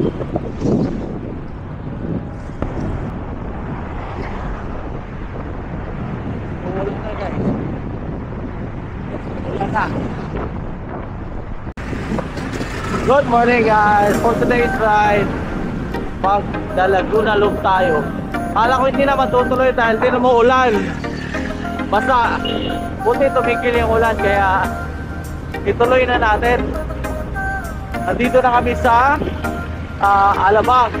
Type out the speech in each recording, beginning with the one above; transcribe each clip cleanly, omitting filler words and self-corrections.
Umulan na guys. Umulan na. Good morning guys. For today's ride, Laguna Loop tayo. Kala ko hindi na matutuloy dahil hindi na ulan. Basta buti tumigil yung ulan kaya ituloy na natin. Nandito na kami sa Alabang.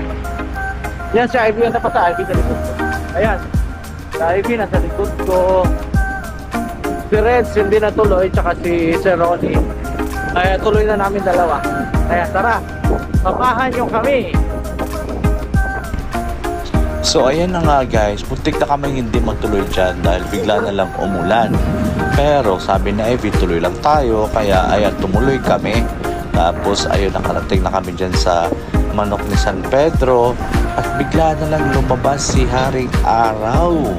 Yan si Ivy, na pa sa Ivy sa likod ko. Ayan, si Ivy nasa likod ko. Si Reds hindi na tuloy, tsaka si Sir Ronnie. Kaya tuloy na namin dalawa. Kaya tara, papahan nyo kami. So ayan na nga guys, muntik na kami hindi magtuloy dyan dahil bigla na lang umulan. Pero sabi ni Ivy, tuloy lang tayo, kaya ayan, tumuloy kami. Tapos ayun, nakarating na kami dyan sa Manok ni San Pedro at bigla na lang lumabas si Haring Araw.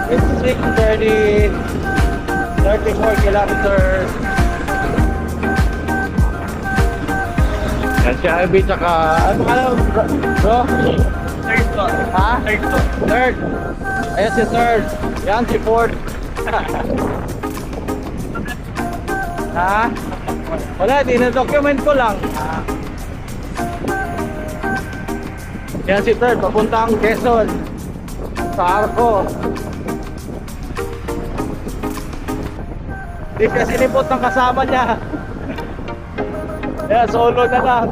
It's 6:30, 34 kilometers. Yan si Ivy tsaka, ano ka lang bro? Third to. Ha? Third to. Third. Ayan si third. Yan si fourth. Ha? Wala, dina-document ko lang. Yan si third, papuntang Quezon sa Arco. Hindi kasi nipot ng kasama niya. Kaya solo na lang.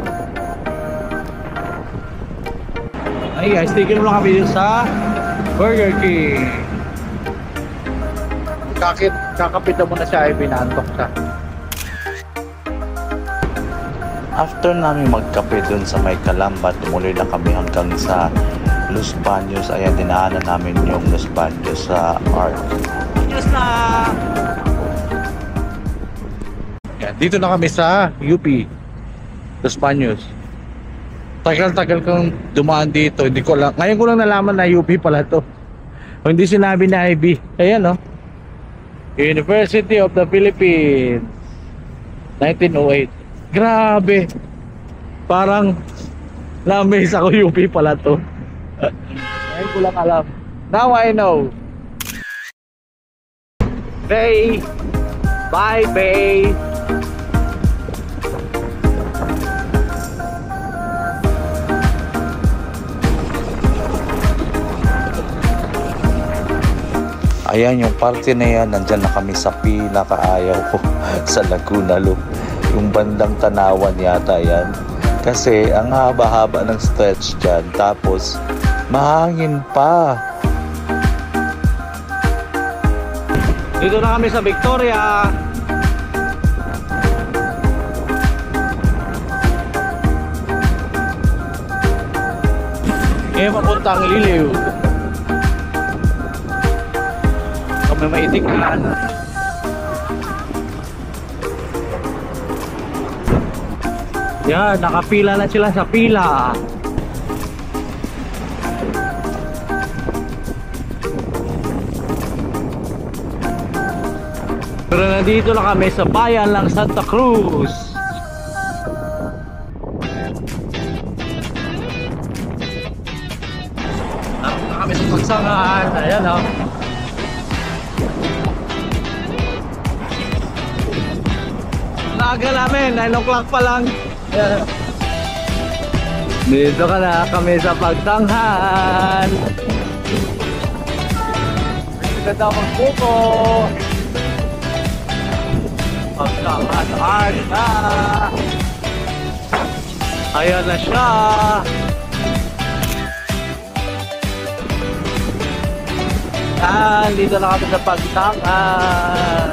Ay guys, tigil mo lang kami dito sa Burger King. Kakapit na muna siya ay binantok siya. After namin magkape dun sa may Calamba, tumuloy na kami hanggang sa Los Baños. Ayan, dinaanan namin yung Los Baños sa Arc. Yes na! Yan, dito na kami sa UP Los Baños. Tagal-tagal kong dumaan dito. Hindi ko lang, ngayon ko lang nalaman na UP pala to. O hindi sinabi na IB. Ayan no, University of the Philippines, 1908. Grabe, parang na-amaze ako, UP pala to. Ngayon ko lang alam. Now I know. Bay! Bye, Bay! Ayan yung party na yan, nandyan na kami sa pinakaayaw ko sa Laguna Loop. Yung bandang Tanawan yata yan. Kasi ang haba-haba ng stretch dyan, tapos mahangin pa. Dito na kami sa Victoria. Ngayon papunta ang Liliw. Kami maitik na. Yan, nakapila na sila sa pila. Pero nandito na kami sa bayan ng Santa Cruz. Narap na kami sa pagsangan. Ayan o. Naga namin, 9 o'clock pa lang. Ayan. Dito ka na kami sa pagtanghan. Ganda magbuko. Pagtanghan art na. Ayan na siya. Dito na kami sa pagtanghan.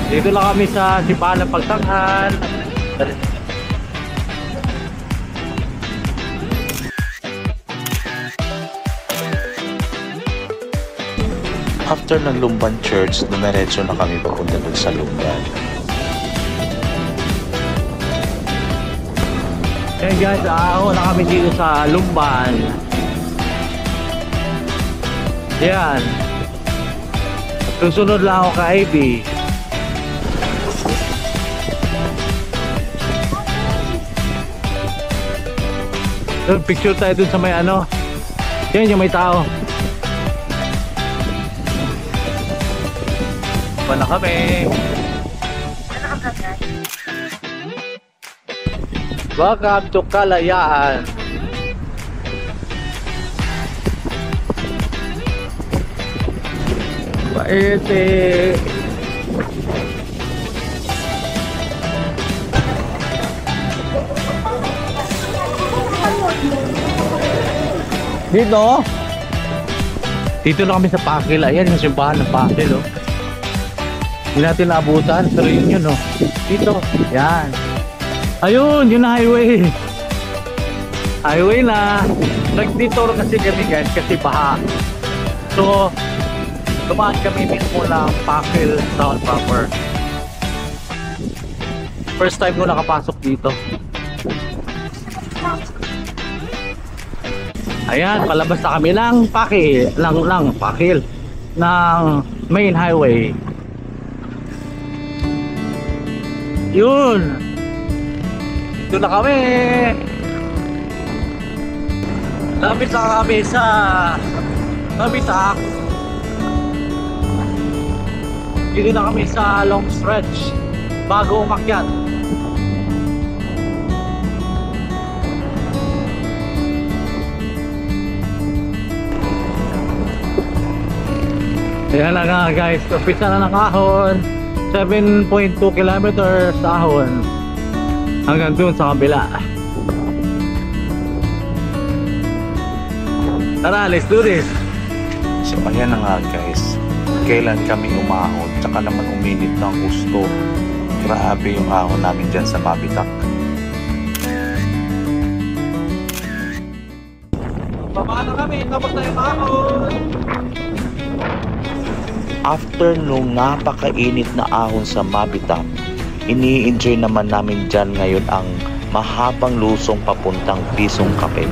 Dito lang kami sa Simbahan ng Pagtanghan. After ng Lumban Church, dumiretso na kami papunta dun sa Lumban. Yan guys, ako na kami dito sa Lumban. Yan. Susunod lang ako kay Ivy. Picture tayo dun sa may ano. Yan yung may tao. Wala kami. Welcome to Kalayaan. Paete. Dito? Dito na kami sa Pakil. Ayan yung simbahan ng Pakil, oh. Hindi natin naabutan, pero yun, oh. Dito. Yan. Ayun, yun na highway. Highway na. Nag-detour kasi kami guys, kasi baha. So, dumaan kami mismo ng Pakil Town proper. First time ko nakapasok dito. Ayan, palabas na kami ng Pakil, Pakil, ng main highway. Yun. Doon na kami. Lapit na kami sa Mabitak. Dito na kami sa long stretch bago umakyat. Ayan na nga guys, umpisa na ng Ahon. 7.2 kilometers sa Ahon hanggang dun sa kabila. Tara, let's do this. So ayan na nga guys, kailan kami umahon, tsaka naman uminit ng gusto. Grabe yung ahon namin dyan sa Mabitak. Baba na kami, tapos na yung ahon. After nung napakainit na ahon sa Mabitak, ini-enjoy naman namin dyan ngayon ang mahabang lusong papuntang Pisong Cape.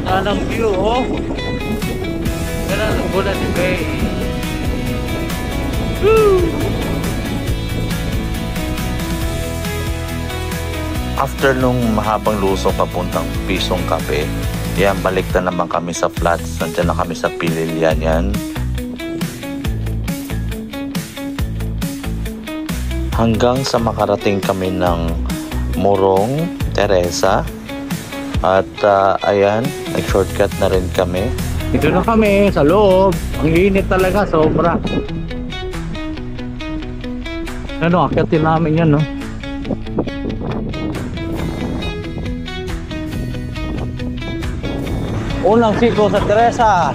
Ganda ng view, oh. Ganda ng Bulan Bay. Woo! After nung mahabang lusong papuntang Pisong Cape, yan, balik na naman kami sa flats. Nandiyan na kami sa Pililian yan. Hanggang sa makarating kami ng Morong Teresa. At ayan, nag-shortcut na rin kami. Dito na kami sa loob. Ang init talaga, sobra. Ano, akyatin namin yan, no? Unang siko sa Teresa.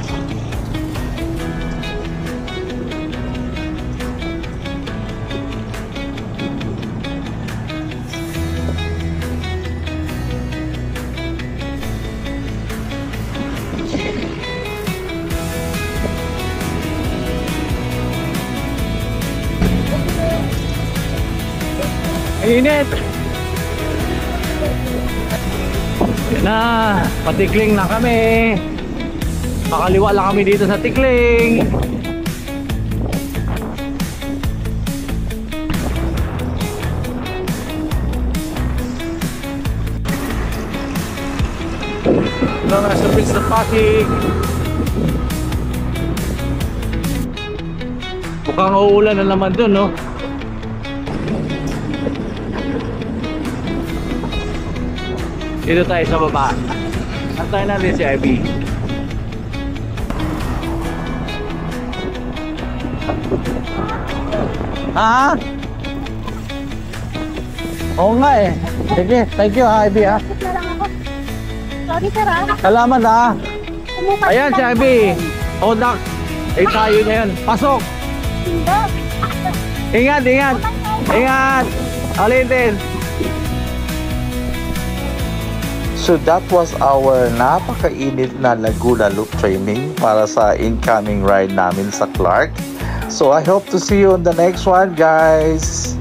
Init. Yan na, patikling na kami. Pakaliwa lang kami dito sa Tikling. Ito na sa Pils na Pasig. Mukhang uulan na naman dun, no? Dito tayo sa baba. Antayin natin si Ivy. Ha? Oo nga eh. Sige, thank you ha, Ivy ha. Sorry sir ah. Salamat ha. Umukat Ayan si lang Ivy. po. Odak. Eh tayo na yan. Pasok. Hindi. Ingat, ingat. Ingat. Ulitin. So that was our napakainit na Laguna Loop training para sa incoming ride namin sa Clark. So I hope to see you on the next one, guys.